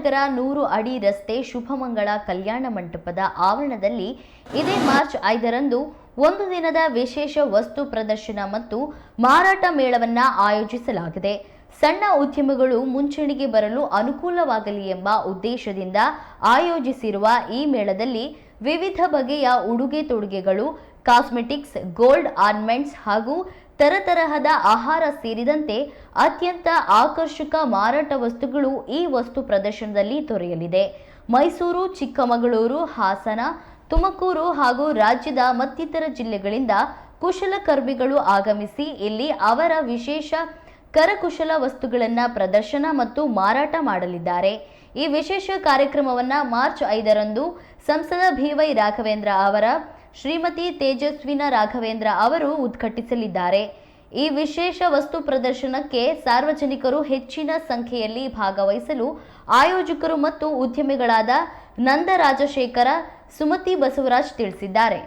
ನಗರ 100 ಅಡಿ ರಸ್ತೆ ಶುಭಮಂಗಳ ಕಲ್ಯಾಣ ಮಂಟಪದ ಆವರಣದಲ್ಲಿ ಇದೇ ಮಾರ್ಚ್ 5ರಂದು ಒಂದು ದಿನದ ವಿಶೇಷ ವಸ್ತು ಪ್ರದರ್ಶನ ಮತ್ತು ಮಾರಾಟ ಮೇಳವನ್ನು ಆಯೋಜಿಸಲಾಗಿದೆ. ಸಣ್ಣ ಉದ್ಯಮಗಳು ಮುಂಚೂಣಿಗೆ ಬರಲು ಅನುಕೂಲವಾಗಲಿ ಎಂಬ ಉದ್ದೇಶದಿಂದ ಆಯೋಜಿಸಿರುವ ಈ ಮೇಳದಲ್ಲಿ ವಿವಿಧ ಬಗೆಯ ಉಡುಗೆ ತೊಡುಗೆಗಳು, ಕಾಸ್ಮೆಟಿಕ್ಸ್, ಗೋಲ್ಡ್ ಆರ್ನಮೆಂಟ್ಸ್ ಹಾಗೂ ತರತರಹದ ಆಹಾರ ಸೇರಿದಂತೆ ಅತ್ಯಂತ ಆಕರ್ಷಕ ಮಾರಾಟ ವಸ್ತುಗಳು ಈ ವಸ್ತು ಪ್ರದರ್ಶನದಲ್ಲಿ ದೊರೆಯಲಿದೆ. ಮೈಸೂರು, ಚಿಕ್ಕಮಗಳೂರು, ಹಾಸನ, ತುಮಕೂರು ಹಾಗೂ ರಾಜ್ಯದ ಮತ್ತಿತರ ಜಿಲ್ಲೆಗಳಿಂದ ಕುಶಲಕರ್ಮಿಗಳು ಆಗಮಿಸಿ ಇಲ್ಲಿ ಅವರ ವಿಶೇಷ ಕರಕುಶಲ ವಸ್ತುಗಳನ್ನು ಪ್ರದರ್ಶನ ಮತ್ತು ಮಾರಾಟ ಮಾಡಲಿದ್ದಾರೆ. ಈ ವಿಶೇಷ ಕಾರ್ಯಕ್ರಮವನ್ನು ಮಾರ್ಚ್ 5ರಂದು ಸಂಸದ BY ರಾಘವೇಂದ್ರ ಅವರ ಶ್ರೀಮತಿ ತೇಜಸ್ವಿನ ರಾಘವೇಂದ್ರ ಅವರು ಉದ್ಘಾಟಿಸಲಿದ್ದಾರೆ. ಈ ವಿಶೇಷ ವಸ್ತು ಪ್ರದರ್ಶನಕ್ಕೆ ಸಾರ್ವಜನಿಕರು ಹೆಚ್ಚಿನ ಸಂಖ್ಯೆಯಲ್ಲಿ ಭಾಗವಹಿಸಲು ಆಯೋಜಕರು ಮತ್ತು ಉದ್ಯಮಿಗಳಾದ ನಂದ ರಾಜಶೇಖರ, ಸುಮತಿ ಬಸವರಾಜ್ ತಿಳಿಸಿದ್ದಾರೆ.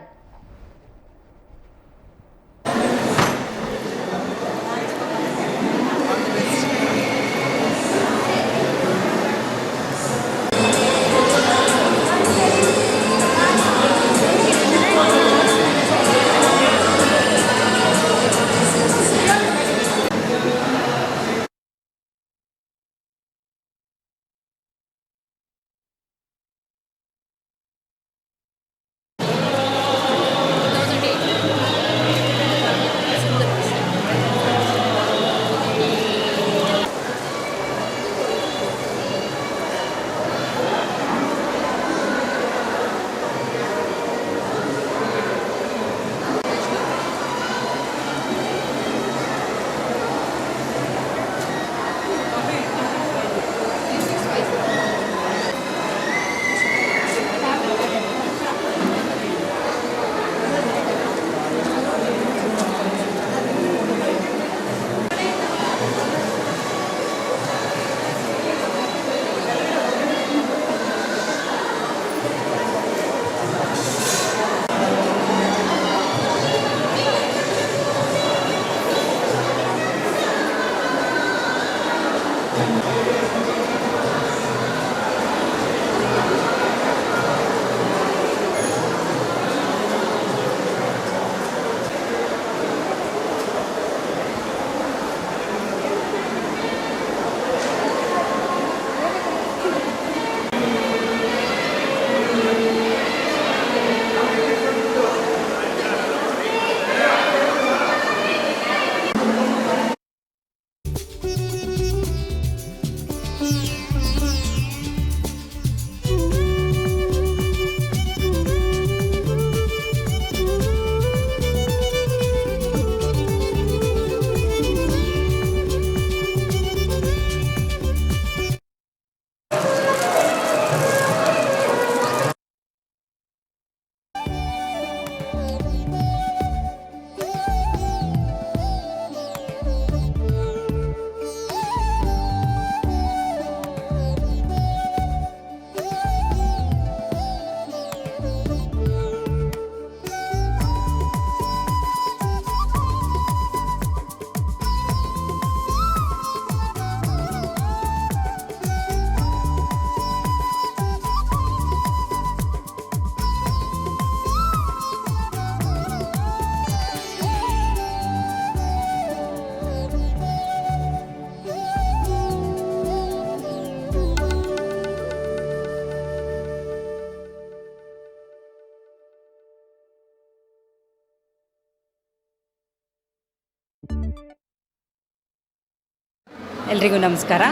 ಎಲ್ರಿಗೂ ನಮಸ್ಕಾರ.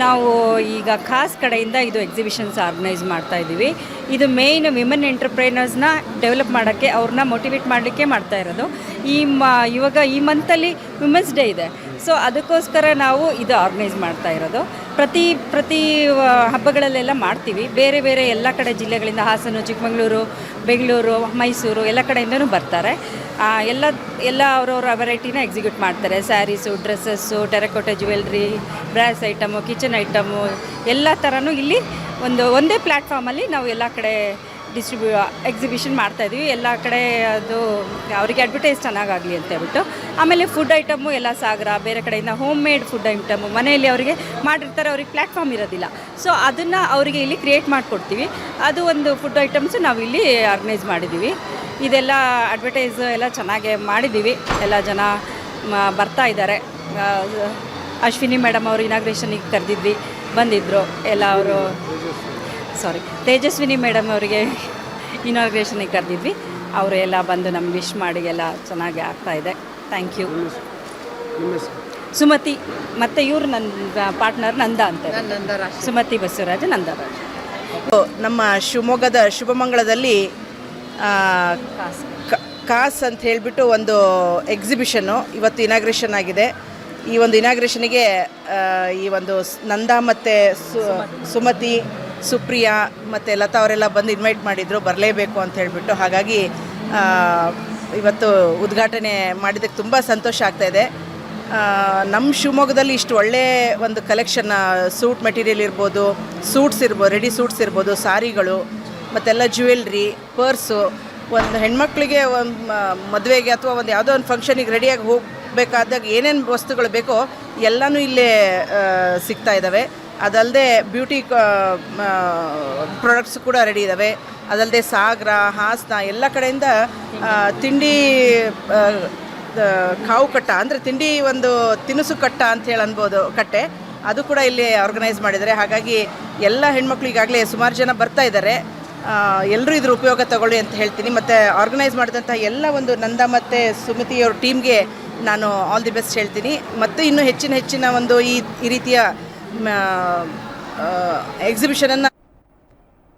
ನಾವು ಈಗ ಖಾಸ್ ಕಡೆಯಿಂದ ಇದು ಎಕ್ಸಿಬಿಷನ್ಸ್ ಆರ್ಗನೈಸ್ ಮಾಡ್ತಾ ಇದ್ದೀವಿ. ಇದು ಮೇಯ್ನ್ ವಿಮೆನ್ ಎಂಟರ್ಪ್ರೈನರ್ಸ್ನ ಡೆವಲಪ್ ಮಾಡೋಕ್ಕೆ, ಅವ್ರನ್ನ ಮೋಟಿವೇಟ್ ಮಾಡಲಿಕ್ಕೆ ಮಾಡ್ತಾ ಇರೋದು. ಇವಾಗ ಈ ಮಂತಲ್ಲಿ ವಿಮೆನ್ಸ್ ಡೇ ಇದೆ, ಸೊ ಅದಕ್ಕೋಸ್ಕರ ನಾವು ಇದು ಆರ್ಗನೈಸ್ ಮಾಡ್ತಾ ಇರೋದು. ಪ್ರತಿ ಹಬ್ಬಗಳಲ್ಲೆಲ್ಲ ಮಾಡ್ತೀವಿ. ಬೇರೆ ಬೇರೆ ಎಲ್ಲ ಕಡೆ ಜಿಲ್ಲೆಗಳಿಂದ, ಹಾಸನ, ಚಿಕ್ಕಮಗಳೂರು, ಬೆಂಗಳೂರು, ಮೈಸೂರು ಎಲ್ಲ ಕಡೆಯಿಂದನೂ ಬರ್ತಾರೆ. ಎಲ್ಲ ಅವರವರ ವೆರೈಟಿನ ಎಕ್ಸಿಕ್ಯೂಟ್ ಮಾಡ್ತಾರೆ. Saris, dresses, terracotta jewellery, brass item, kitchen item ಎಲ್ಲ ಥರನೂ ಇಲ್ಲಿ ಒಂದೇ ಪ್ಲ್ಯಾಟ್ಫಾರ್ಮಲ್ಲಿ ನಾವು ಎಲ್ಲ ಕಡೆ ಎಕ್ಸಿಬಿಷನ್ ಮಾಡ್ತಾಯಿದ್ವಿ ಎಲ್ಲ ಕಡೆ. ಅದು ಅವರಿಗೆ ಅಡ್ವರ್ಟೈಸ್ ಚೆನ್ನಾಗಾಗಲಿ ಅಂತ ಹೇಳ್ಬಿಟ್ಟು. ಆಮೇಲೆ ಫುಡ್ ಐಟಮು ಎಲ್ಲ ಸಾಗರ ಬೇರೆ ಕಡೆಯಿಂದ ಹೋಮ್ ಮೇಡ್ ಫುಡ್ ಐಟಮು ಮನೆಯಲ್ಲಿ ಅವರಿಗೆ ಮಾಡಿರ್ತಾರೆ, ಅವ್ರಿಗೆ ಪ್ಲ್ಯಾಟ್ಫಾರ್ಮ್ ಇರೋದಿಲ್ಲ. ಸೊ ಅದನ್ನು ಅವರಿಗೆ ಇಲ್ಲಿ ಕ್ರಿಯೇಟ್ ಮಾಡಿಕೊಡ್ತೀವಿ. ಅದು ಒಂದು ಫುಡ್ ಐಟಮ್ಸು ನಾವು ಇಲ್ಲಿ ಆರ್ಗನೈಸ್ ಮಾಡಿದ್ದೀವಿ. ಇದೆಲ್ಲ ಅಡ್ವರ್ಟೈಸ್ ಎಲ್ಲ ಚೆನ್ನಾಗೇ ಮಾಡಿದ್ದೀವಿ. ಎಲ್ಲ ಜನ ಬರ್ತಾ ಇದ್ದಾರೆ. ಅಶ್ವಿನಿ ಮೇಡಮ್ ಅವರು ಇನಾಗ್ರೇಷನಿಗೆ ಕರೆದಿದ್ವಿ, ಬಂದಿದ್ದರು ಎಲ್ಲ. ಅವರು ತೇಜಸ್ವಿನಿ ಮೇಡಮ್ ಅವರಿಗೆ ಇನಾಗ್ರೇಷನಿಗೆ ಕರೆದಿದ್ವಿ. ಅವರು ಎಲ್ಲ ಬಂದು ನಮ್ಗೆ ವಿಶ್ ಮಾಡಿ ಎಲ್ಲ ಚೆನ್ನಾಗಿ ಆಗ್ತಾಯಿದೆ. Thank you. ಸುಮತಿ ಮತ್ತು ಇವರು ನನ್ನ ಪಾರ್ಟ್ನರ್ ನಂದ ಅಂತ, ಸುಮತಿ ಬಸವರಾಜ, ನಂದರಾಜ್. ನಮ್ಮ ಶಿವಮೊಗ್ಗದ ಶುಭಮಂಗಳದಲ್ಲಿ ಕಾಸ್ ಅಂತ ಹೇಳಿಬಿಟ್ಟು ಒಂದು ಎಕ್ಸಿಬಿಷನ್ನು ಇವತ್ತು ಇನಾಗ್ರೇಷನ್ ಆಗಿದೆ. ಈ ಒಂದು ಇನಾಗ್ರೇಷನಿಗೆ ಈ ಒಂದು ನಂದ ಮತ್ತು ಸುಮತಿ, ಸುಪ್ರಿಯಾ ಮತ್ತು ಲತಾ ಅವರೆಲ್ಲ ಬಂದು ಇನ್ವೈಟ್ ಮಾಡಿದರು, ಬರಲೇಬೇಕು ಅಂತ ಹೇಳಿಬಿಟ್ಟು. ಹಾಗಾಗಿ ಇವತ್ತು ಉದ್ಘಾಟನೆ ಮಾಡಿದ್ದಕ್ಕೆ ತುಂಬ ಸಂತೋಷ ಆಗ್ತಾಯಿದೆ. ನಮ್ಮ ಶಿವಮೊಗ್ಗದಲ್ಲಿ ಇಷ್ಟು ಒಳ್ಳೆಯ ಒಂದು ಕಲೆಕ್ಷನ್, ಸೂಟ್ ಮೆಟೀರಿಯಲ್ ಇರ್ಬೋದು, ಸೂಟ್ಸ್ ಇರ್ಬೋದು, ರೆಡಿ ಸೂಟ್ಸ್ ಇರ್ಬೋದು, ಸಾರಿಗಳು ಮತ್ತೆಲ್ಲ ಜ್ಯುವೆಲ್ರಿ, ಪರ್ಸು, ಒಂದು ಹೆಣ್ಮಕ್ಳಿಗೆ ಒಂದು ಮದುವೆಗೆ ಅಥವಾ ಒಂದು ಯಾವುದೋ ಒಂದು ಫಂಕ್ಷನಿಗೆ ರೆಡಿಯಾಗಿ ಹೋಗಬೇಕಾದಾಗ ಏನೇನು ವಸ್ತುಗಳು ಬೇಕೋ ಎಲ್ಲನೂ ಇಲ್ಲೇ ಸಿಗ್ತಾ ಇದ್ದಾವೆ. ಅದಲ್ಲದೆ ಬ್ಯೂಟಿ ಪ್ರಾಡಕ್ಟ್ಸ್ ಕೂಡ ರೆಡಿ ಇದ್ದಾವೆ. ಅದಲ್ಲದೆ ಸಾಗರ, ಹಾಸನ ಎಲ್ಲ ಕಡೆಯಿಂದ ತಿಂಡಿ ಕಾವು ಕಟ್ಟ ಅಂದರೆ ತಿಂಡಿ ಒಂದು ತಿನಿಸು ಕಟ್ಟ ಅಂಥೇಳಿ ಅನ್ಬೋದು, ಕಟ್ಟೆ, ಅದು ಕೂಡ ಇಲ್ಲಿ ಆರ್ಗನೈಸ್ ಮಾಡಿದ್ದಾರೆ. ಹಾಗಾಗಿ ಎಲ್ಲ ಹೆಣ್ಮಕ್ಳು ಈಗಾಗಲೇ ಸುಮಾರು ಜನ ಬರ್ತಾ ಇದ್ದಾರೆ. ಎಲ್ಲರೂ ಇದ್ರ ಉಪಯೋಗ ತಗೊಳ್ಳಿ ಅಂತ ಹೇಳ್ತೀನಿ. ಮತ್ತು ಆರ್ಗನೈಸ್ ಮಾಡಿದಂಥ ಎಲ್ಲ ಒಂದು ನಂದ ಮತ್ತು ಸುಮತಿಯವ್ರ ಟೀಮ್ಗೆ ನಾನು ಆಲ್ ದಿ ಬೆಸ್ಟ್ ಹೇಳ್ತೀನಿ. ಮತ್ತು ಇನ್ನೂ ಹೆಚ್ಚಿನ ಒಂದು ಈ ರೀತಿಯ ಎಕ್ಸಿಬಿಷನನ್ನು